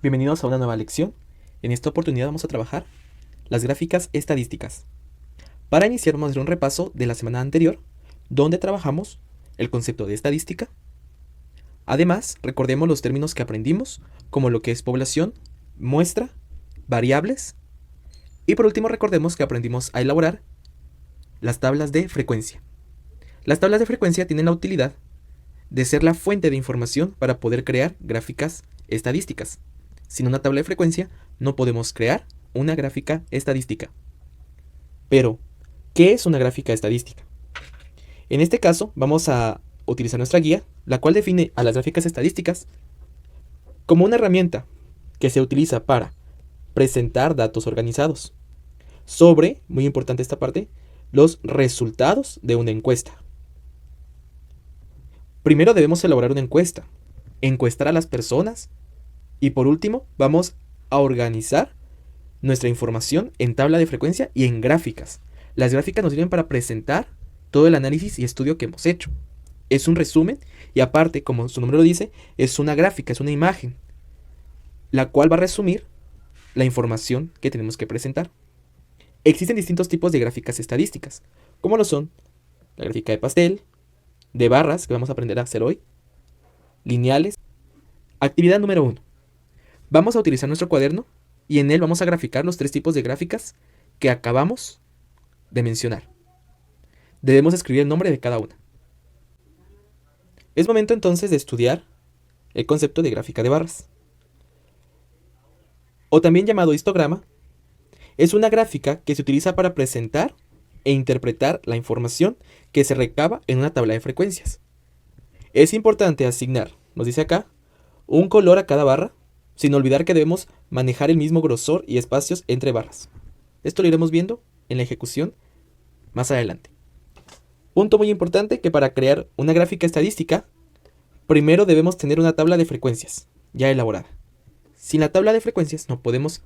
Bienvenidos a una nueva lección. En esta oportunidad vamos a trabajar las gráficas estadísticas. Para iniciar vamos a hacer un repaso de la semana anterior, donde trabajamos el concepto de estadística. Además, recordemos los términos que aprendimos, como lo que es población, muestra, variables. Y por último recordemos que aprendimos a elaborar las tablas de frecuencia. Las tablas de frecuencia tienen la utilidad de ser la fuente de información para poder crear gráficas estadísticas. Sin una tabla de frecuencia no podemos crear una gráfica estadística. Pero, ¿qué es una gráfica estadística? En este caso vamos a utilizar nuestra guía, la cual define a las gráficas estadísticas como una herramienta que se utiliza para presentar datos organizados sobre, muy importante esta parte, los resultados de una encuesta. Primero debemos elaborar una encuesta, encuestar a las personas y por último vamos a organizar nuestra información en tabla de frecuencia y en gráficas. Las gráficas nos sirven para presentar todo el análisis y estudio que hemos hecho. Es un resumen y aparte, como su nombre lo dice, es una gráfica, es una imagen, la cual va a resumir la información que tenemos que presentar. Existen distintos tipos de gráficas estadísticas, como lo son la gráfica de pastel, de barras, que vamos a aprender a hacer hoy, lineales. Actividad número 1. Vamos a utilizar nuestro cuaderno y en él vamos a graficar los 3 tipos de gráficas que acabamos de mencionar. Debemos escribir el nombre de cada una. Es momento entonces de estudiar el concepto de gráfica de barras. O también llamado histograma, es una gráfica que se utiliza para presentar e interpretar la información que se recaba en una tabla de frecuencias. Es importante asignar, nos dice acá, un color a cada barra, sin olvidar que debemos manejar el mismo grosor y espacios entre barras. Esto lo iremos viendo en la ejecución más adelante. Punto muy importante que para crear una gráfica estadística, primero debemos tener una tabla de frecuencias ya elaborada. Sin la tabla de frecuencias no podemos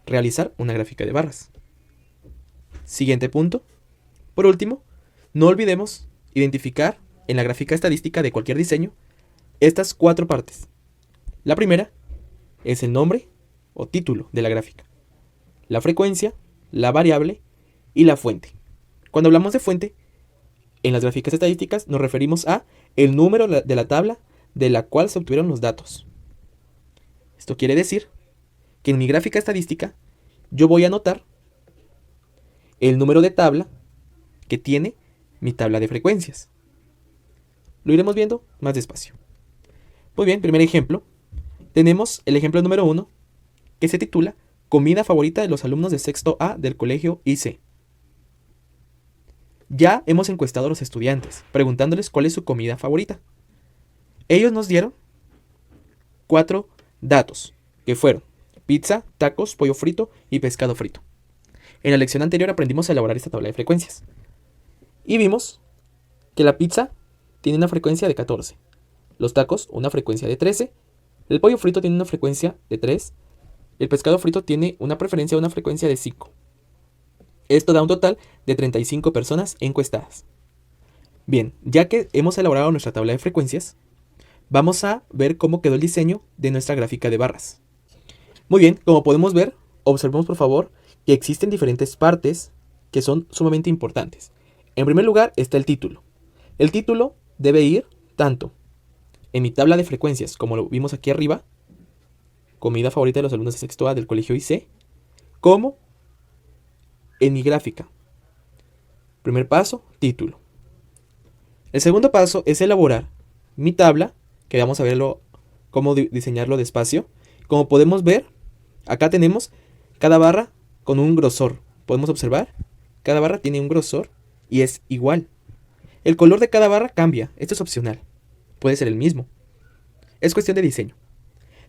realizar una gráfica de barras. Siguiente punto. Por último, no olvidemos identificar en la gráfica estadística de cualquier diseño estas 4 partes. La primera es el nombre o título de la gráfica, la frecuencia, la variable y la fuente. Cuando hablamos de fuente, en las gráficas estadísticas nos referimos a el número de la tabla de la cual se obtuvieron los datos. Esto quiere decir que en mi gráfica estadística yo voy a anotar el número de tabla que tiene mi tabla de frecuencias. Lo iremos viendo más despacio. Muy bien, primer ejemplo. Tenemos el ejemplo número 1, que se titula Comida favorita de los alumnos de sexto A del colegio IC. Ya hemos encuestado a los estudiantes, preguntándoles cuál es su comida favorita. Ellos nos dieron 4 datos, que fueron pizza, tacos, pollo frito y pescado frito. En la lección anterior aprendimos a elaborar esta tabla de frecuencias. Y vimos que la pizza tiene una frecuencia de 14, los tacos una frecuencia de 13, el pollo frito tiene una frecuencia de 3, el pescado frito tiene una preferencia de una frecuencia de 5. Esto da un total de 35 personas encuestadas. Bien, ya que hemos elaborado nuestra tabla de frecuencias, vamos a ver cómo quedó el diseño de nuestra gráfica de barras. Muy bien, como podemos ver, observemos por favor que existen diferentes partes que son sumamente importantes. En primer lugar está el título. El título debe ir tanto en mi tabla de frecuencias, como lo vimos aquí arriba, comida favorita de los alumnos de sexto A del colegio IC, como en mi gráfica. Primer paso, título. El segundo paso es elaborar mi tabla, que vamos a verlo cómo diseñarlo despacio. Como podemos ver, acá tenemos cada barra con un grosor. Podemos observar, cada barra tiene un grosor y es igual. El color de cada barra cambia, esto es opcional. Puede ser el mismo. Es cuestión de diseño.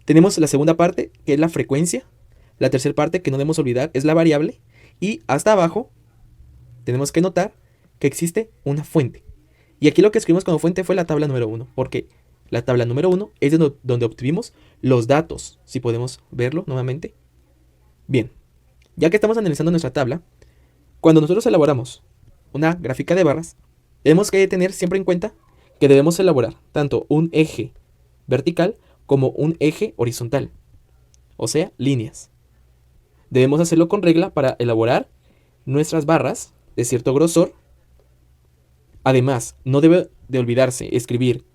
Tenemos la segunda parte, que es la frecuencia. La tercera parte, que no debemos olvidar, es la variable. Y hasta abajo, tenemos que notar que existe una fuente. Y aquí lo que escribimos como fuente fue la tabla número 1, porque la tabla número 1 es donde obtuvimos los datos. Si podemos verlo nuevamente. Bien, ya que estamos analizando nuestra tabla, cuando nosotros elaboramos una gráfica de barras, tenemos que tener siempre en cuenta que debemos elaborar tanto un eje vertical como un eje horizontal. o sea, líneas. Debemos hacerlo con regla para elaborar nuestras barras de cierto grosor. Además, no debe de olvidarse escribir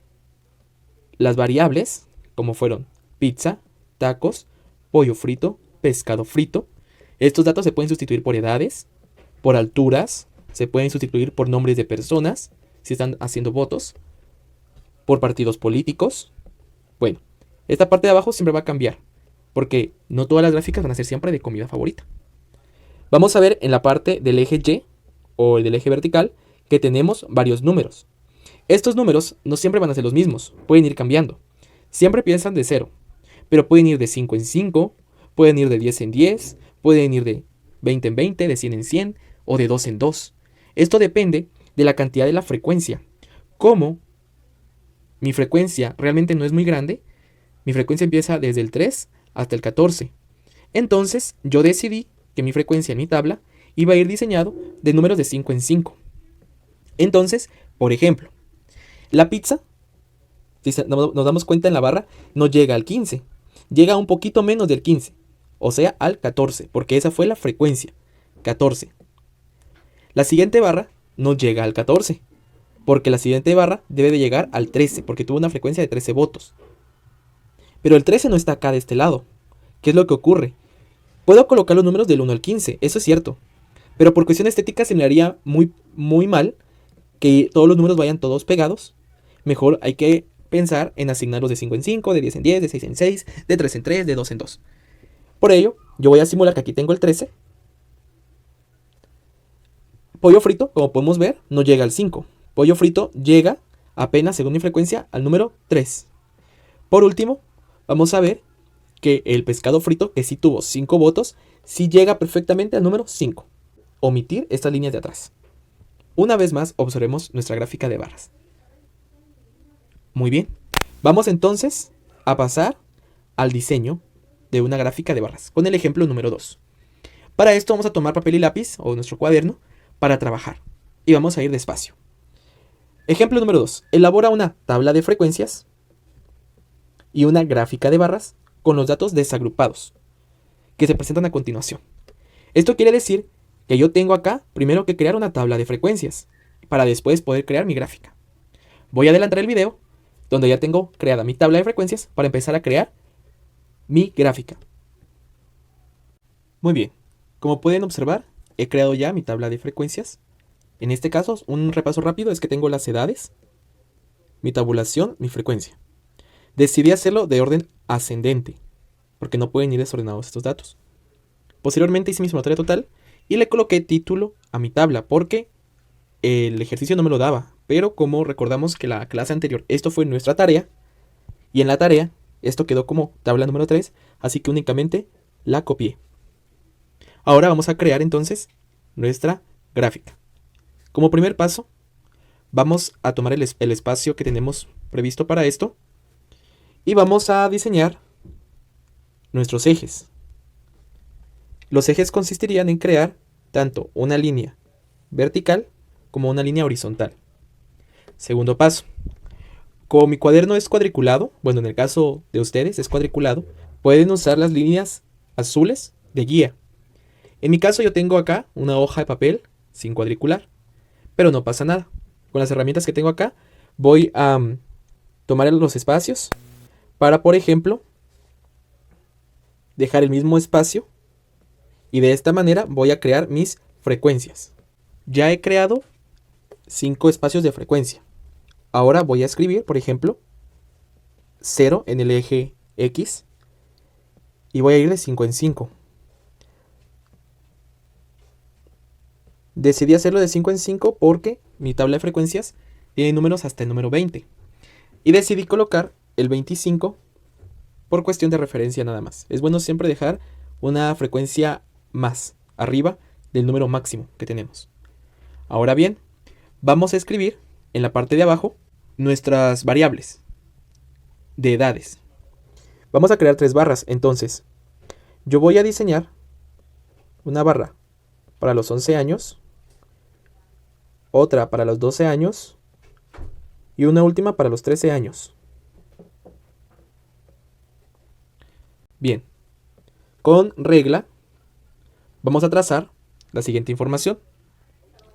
las variables, como fueron pizza, tacos, pollo frito, pescado frito. Estos datos se pueden sustituir por edades, por alturas, se pueden sustituir por nombres de personas, si están haciendo votos, por partidos políticos. Bueno, esta parte de abajo siempre va a cambiar, porque no todas las gráficas van a ser siempre de comida favorita. Vamos a ver en la parte del eje Y, o del eje vertical, que tenemos varios números. Estos números no siempre van a ser los mismos, pueden ir cambiando. Siempre empiezan de 0, pero pueden ir de 5 en 5, pueden ir de 10 en 10, pueden ir de 20 en 20, de 100 en 100 o de 2 en 2. Esto depende de la cantidad de la frecuencia. Como mi frecuencia realmente no es muy grande, mi frecuencia empieza desde el 3 hasta el 14. Entonces yo decidí que mi frecuencia en mi tabla iba a ir diseñado de números de 5 en 5. Entonces, por ejemplo, la pizza, si nos damos cuenta en la barra, no llega al 15, llega a un poquito menos del 15, o sea, al 14, porque esa fue la frecuencia, 14. La siguiente barra no llega al 14, porque la siguiente barra debe de llegar al 13, porque tuvo una frecuencia de 13 votos. Pero el 13 no está acá de este lado. ¿Qué es lo que ocurre? Puedo colocar los números del 1 al 15, eso es cierto, pero por cuestión estética se me haría muy mal que todos los números vayan todos pegados. Mejor hay que pensar en asignarlos de 5 en 5, de 10 en 10, de 6 en 6, de 3 en 3, de 2 en 2. Por ello, yo voy a simular que aquí tengo el 13. Pollo frito, como podemos ver, no llega al 5. Pollo frito llega apenas, según mi frecuencia, al número 3. Por último, vamos a ver que el pescado frito, que sí tuvo 5 votos, sí llega perfectamente al número 5. Omitir estas líneas de atrás. Una vez más, observemos nuestra gráfica de barras. Muy bien. Vamos entonces a pasar al diseño de una gráfica de barras, con el ejemplo número 2. Para esto vamos a tomar papel y lápiz, o nuestro cuaderno, para trabajar. Y vamos a ir despacio. Ejemplo número 2. Elabora una tabla de frecuencias y una gráfica de barras con los datos desagrupados que se presentan a continuación. Esto quiere decir que yo tengo acá primero que crear una tabla de frecuencias para después poder crear mi gráfica. Voy a adelantar el video donde ya tengo creada mi tabla de frecuencias para empezar a crear mi gráfica. Muy bien, como pueden observar, he creado ya mi tabla de frecuencias. En este caso, un repaso rápido es que tengo las edades, mi tabulación, mi frecuencia. Decidí hacerlo de orden ascendente, porque no pueden ir desordenados estos datos. Posteriormente hice mi sumatoria total y le coloqué título a mi tabla, porque el ejercicio no me lo daba. Pero como recordamos que la clase anterior, esto fue nuestra tarea, y en la tarea, esto quedó como tabla número 3, así que únicamente la copié. Ahora vamos a crear entonces nuestra gráfica. Como primer paso, vamos a tomar el espacio que tenemos previsto para esto y vamos a diseñar nuestros ejes. Los ejes consistirían en crear tanto una línea vertical como una línea horizontal. Segundo paso, como mi cuaderno es cuadriculado, bueno, en el caso de ustedes es cuadriculado, pueden usar las líneas azules de guía. En mi caso yo tengo acá una hoja de papel sin cuadricular, pero no pasa nada. Con las herramientas que tengo acá voy a tomar los espacios para, por ejemplo, dejar el mismo espacio y de esta manera voy a crear mis frecuencias. Ya he creado 5 espacios de frecuencia. Ahora voy a escribir, por ejemplo, 0 en el eje X y voy a ir de 5 en 5. Decidí hacerlo de 5 en 5 porque mi tabla de frecuencias tiene números hasta el número 20. Y decidí colocar el 25 por cuestión de referencia nada más. Es bueno siempre dejar una frecuencia más arriba del número máximo que tenemos. Ahora bien, vamos a escribir en la parte de abajo nuestras variables de edades. Vamos a crear 3 barras. Entonces, yo voy a diseñar una barra para los 11 años, otra para los 12 años y una última para los 13 años. Bien, Con regla vamos a trazar la siguiente información.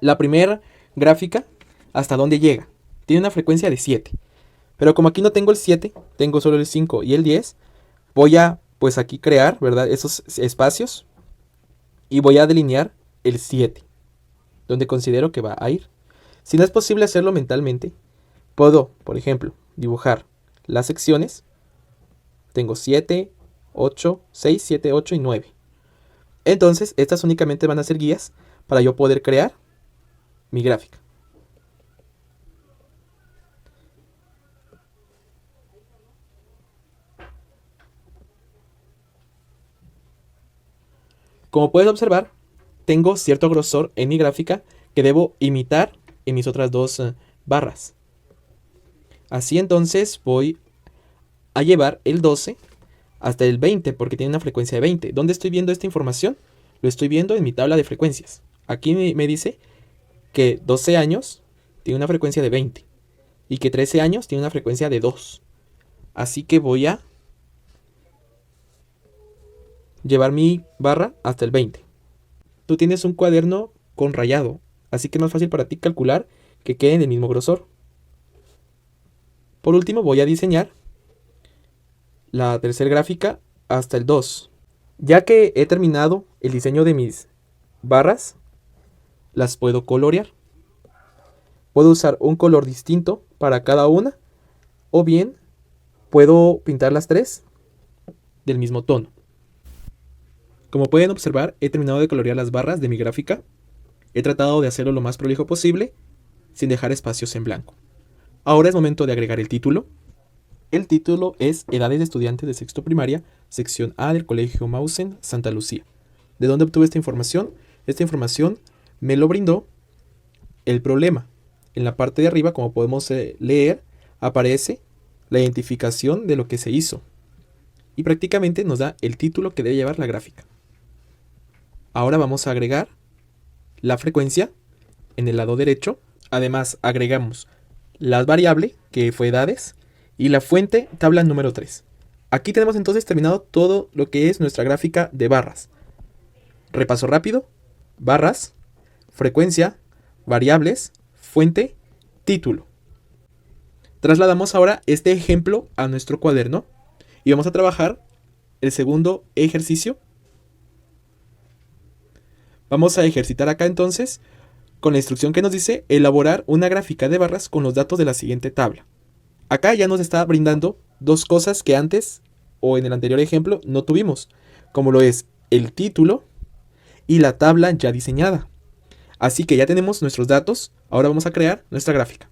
La primera gráfica, ¿hasta dónde llega? Tiene una frecuencia de 7. Pero como aquí no tengo el 7, tengo solo el 5 y el 10, voy a, pues aquí crear, ¿verdad? Esos espacios y voy a delinear el 7, donde considero que va a ir. Si no es posible hacerlo mentalmente, puedo, por ejemplo, dibujar las secciones. Tengo 7, 8, 6, 7, 8 y 9. Entonces, estas únicamente van a ser guías para yo poder crear mi gráfica. Como puedes observar, tengo cierto grosor en mi gráfica que debo imitar en mis otras dos barras. Así entonces voy a llevar el 12 hasta el 20 porque tiene una frecuencia de 20. ¿Dónde estoy viendo esta información? Lo estoy viendo en mi tabla de frecuencias. Aquí me dice que 12 años tiene una frecuencia de 20 y que 13 años tiene una frecuencia de 2. Así que voy a llevar mi barra hasta el 20. Tú tienes un cuaderno con rayado, así que es más fácil para ti calcular que queden del mismo grosor. Por último voy a diseñar la tercera gráfica hasta el 2. Ya que he terminado el diseño de mis barras, las puedo colorear. Puedo usar un color distinto para cada una, o bien puedo pintar las tres del mismo tono. Como pueden observar, he terminado de colorear las barras de mi gráfica. He tratado de hacerlo lo más prolijo posible, sin dejar espacios en blanco. Ahora es momento de agregar el título. El título es Edades de estudiantes de sexto primaria, sección A del Colegio Mausen, Santa Lucía. ¿De dónde obtuve esta información? Esta información me lo brindó el problema. En la parte de arriba, como podemos leer, aparece la identificación de lo que se hizo. Y prácticamente nos da el título que debe llevar la gráfica. Ahora vamos a agregar la frecuencia en el lado derecho. Además, agregamos la variable, que fue edades, y la fuente, tabla número 3. Aquí tenemos entonces terminado todo lo que es nuestra gráfica de barras. Repaso rápido: barras, frecuencia, variables, fuente, título. Trasladamos ahora este ejemplo a nuestro cuaderno y vamos a trabajar el segundo ejercicio. Vamos a ejercitar acá entonces con la instrucción que nos dice elaborar una gráfica de barras con los datos de la siguiente tabla. Acá ya nos está brindando dos cosas que antes o en el anterior ejemplo no tuvimos, como lo es el título y la tabla ya diseñada. Así que ya tenemos nuestros datos, ahora vamos a crear nuestra gráfica.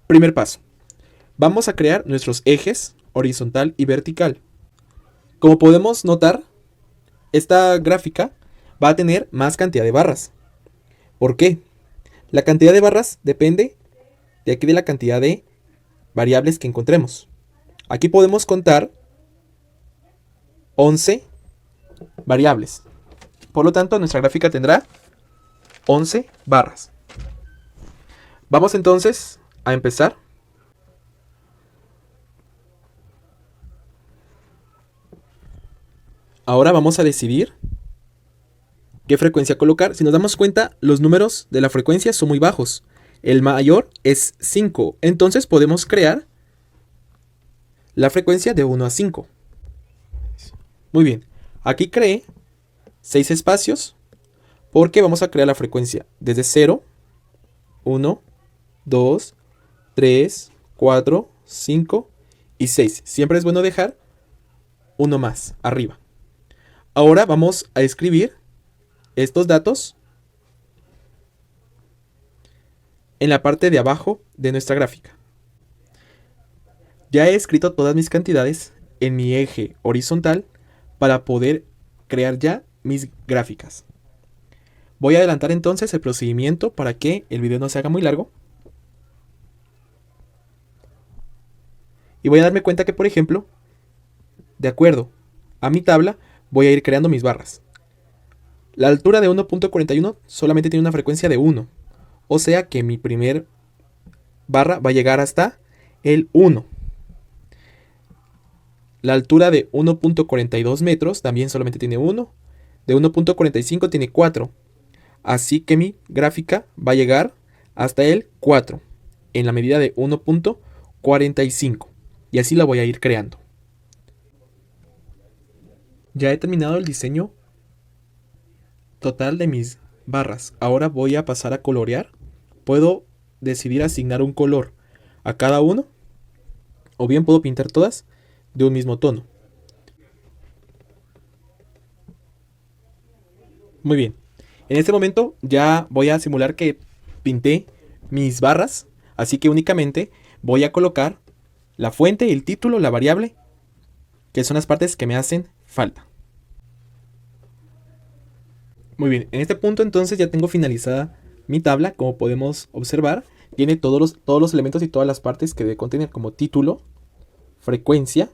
Primer paso. Vamos a crear nuestros ejes horizontal y vertical. Como podemos notar, esta gráfica va a tener más cantidad de barras. ¿Por qué? La cantidad de barras depende de aquí de la cantidad de variables que encontremos. Aquí podemos contar 11 variables. Por lo tanto, nuestra gráfica tendrá 11 barras. Vamos entonces a empezar. Ahora vamos a decidir qué frecuencia colocar. Si nos damos cuenta, los números de la frecuencia son muy bajos. El mayor es 5. Entonces podemos crear la frecuencia de 1 a 5. Muy bien. Aquí creé 6 espacios porque vamos a crear la frecuencia desde 0, 1, 2, 3, 4, 5 y 6. Siempre es bueno dejar uno más arriba. Ahora vamos a escribir estos datos en la parte de abajo de nuestra gráfica. Ya he escrito todas mis cantidades en mi eje horizontal para poder crear ya mis gráficas. Voy a adelantar entonces el procedimiento para que el video no se haga muy largo. Y voy a darme cuenta que, por ejemplo, de acuerdo a mi tabla, voy a ir creando mis barras. La altura de 1.41 solamente tiene una frecuencia de 1. O sea que mi primer barra va a llegar hasta el 1. La altura de 1.42 metros también solamente tiene 1. De 1.45 tiene 4. Así que mi gráfica va a llegar hasta el 4 en la medida de 1.45. Y así la voy a ir creando. Ya he terminado el diseño total de mis barras. Ahora voy a pasar a colorear. Puedo decidir asignar un color a cada uno, o bien puedo pintar todas de un mismo tono. Muy bien. En este momento ya voy a simular que pinté mis barras, así que únicamente voy a colocar la fuente, el título, la variable, que son las partes que me hacen falta. Muy bien, en este punto entonces ya tengo finalizada mi tabla. Como podemos observar, tiene todos los elementos y todas las partes que debe contener, como título, frecuencia,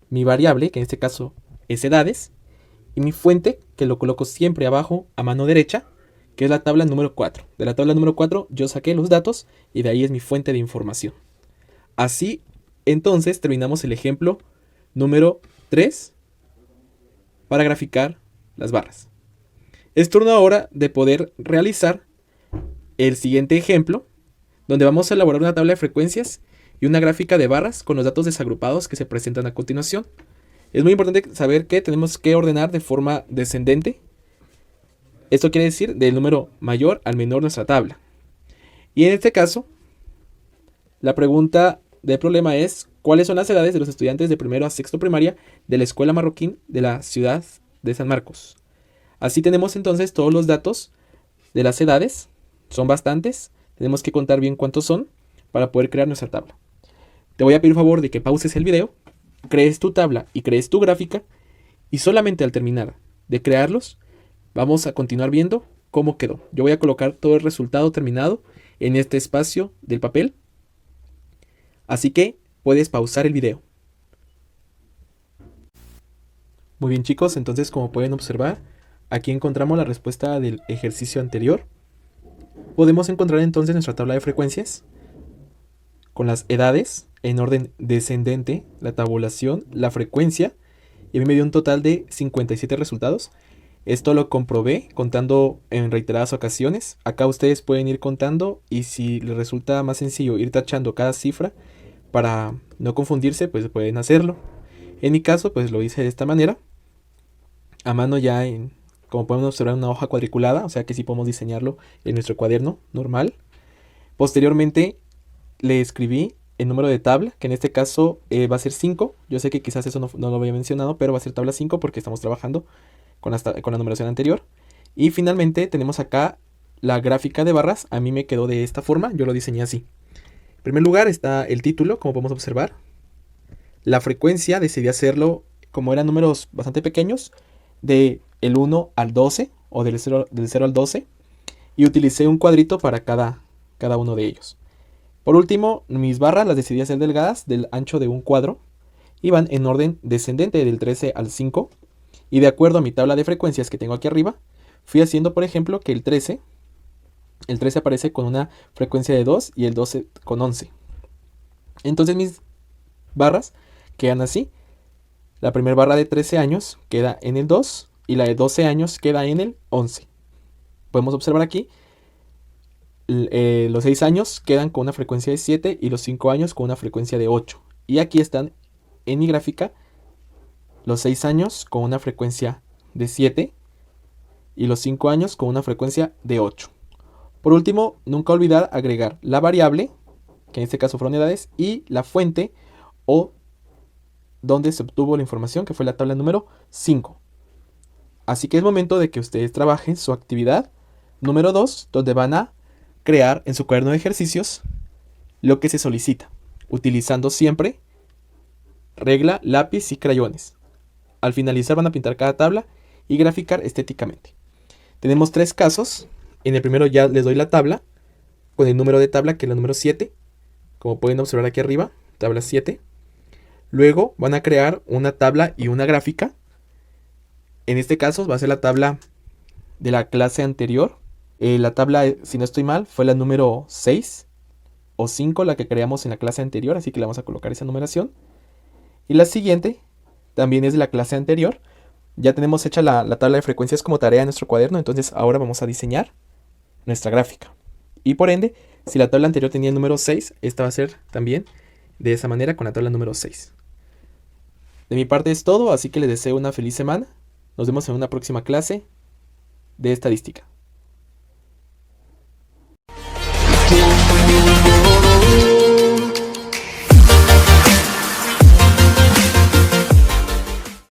mi variable, que en este caso es edades, y mi fuente, que lo coloco siempre abajo a mano derecha, que es la tabla número 4. De la tabla número 4 yo saqué los datos y de ahí es mi fuente de información. Así, entonces, terminamos el ejemplo número 3 para graficar las barras. Es turno ahora de poder realizar el siguiente ejemplo, donde vamos a elaborar una tabla de frecuencias y una gráfica de barras con los datos desagrupados que se presentan a continuación. Es muy importante saber que tenemos que ordenar de forma descendente. Esto quiere decir del número mayor al menor nuestra tabla. Y en este caso, la pregunta del problema es: ¿cuáles son las edades de los estudiantes de primero a sexto primaria de la Escuela Marroquín de la ciudad de San Marcos? Así tenemos entonces todos los datos de las edades. Son bastantes. Tenemos que contar bien cuántos son para poder crear nuestra tabla. Te voy a pedir favor de que pauses el video, crees tu tabla y crees tu gráfica, y solamente al terminar de crearlos vamos a continuar viendo cómo quedó. Yo voy a colocar todo el resultado terminado en este espacio del papel, así que puedes pausar el video. Muy bien, chicos, entonces como pueden observar, aquí encontramos la respuesta del ejercicio anterior. Podemos encontrar entonces nuestra tabla de frecuencias con las edades en orden descendente, la tabulación, la frecuencia, y a mí me dio un total de 57 resultados. Esto lo comprobé contando en reiteradas ocasiones. Acá ustedes pueden ir contando, y si les resulta más sencillo ir tachando cada cifra para no confundirse, pues pueden hacerlo. En mi caso, pues lo hice de esta manera, a mano ya como podemos observar, una hoja cuadriculada, o sea que sí podemos diseñarlo en nuestro cuaderno normal. Posteriormente le escribí el número de tabla, que en este caso va a ser 5. Yo sé que quizás eso no lo había mencionado, pero va a ser tabla 5 porque estamos trabajando con la numeración anterior. Y finalmente tenemos acá la gráfica de barras. A mí me quedó de esta forma, yo lo diseñé así. En primer lugar está el título, como podemos observar. La frecuencia decidí hacerlo, como eran números bastante pequeños, de el 1 al 12 o del 0 al 12, y utilicé un cuadrito para cada uno de ellos. Por último, mis barras las decidí hacer delgadas, del ancho de un cuadro, y van en orden descendente del 13 al 5, y de acuerdo a mi tabla de frecuencias que tengo aquí arriba, fui haciendo, por ejemplo, que el 13 aparece con una frecuencia de 2 y el 12 con 11. Entonces mis barras quedan así. La primera barra de 13 años queda en el 2 y la de 12 años queda en el 11. Podemos observar aquí, los 6 años quedan con una frecuencia de 7 y los 5 años con una frecuencia de 8. Y aquí están en mi gráfica los 6 años con una frecuencia de 7 y los 5 años con una frecuencia de 8. Por último, nunca olvidar agregar la variable, que en este caso fueron edades, y la fuente o donde se obtuvo la información, que fue la tabla número 5. Así que es momento de que ustedes trabajen su actividad número 2, donde van a crear en su cuaderno de ejercicios lo que se solicita, utilizando siempre regla, lápiz y crayones. Al finalizar van a pintar cada tabla y graficar estéticamente. Tenemos 3 casos. En el primero ya les doy la tabla con el número de tabla, que es la número 7. Como pueden observar aquí arriba, tabla 7. Luego van a crear una tabla y una gráfica. En este caso va a ser la tabla de la clase anterior. La tabla, si no estoy mal, fue la número 6 o 5 la que creamos en la clase anterior, así que le vamos a colocar esa numeración. Y la siguiente también es de la clase anterior. Ya tenemos hecha la tabla de frecuencias como tarea en nuestro cuaderno, entonces ahora vamos a diseñar nuestra gráfica. Y por ende, si la tabla anterior tenía el número 6, esta va a ser también de esa manera con la tabla número 6. De mi parte es todo, así que les deseo una feliz semana. Nos vemos en una próxima clase de estadística.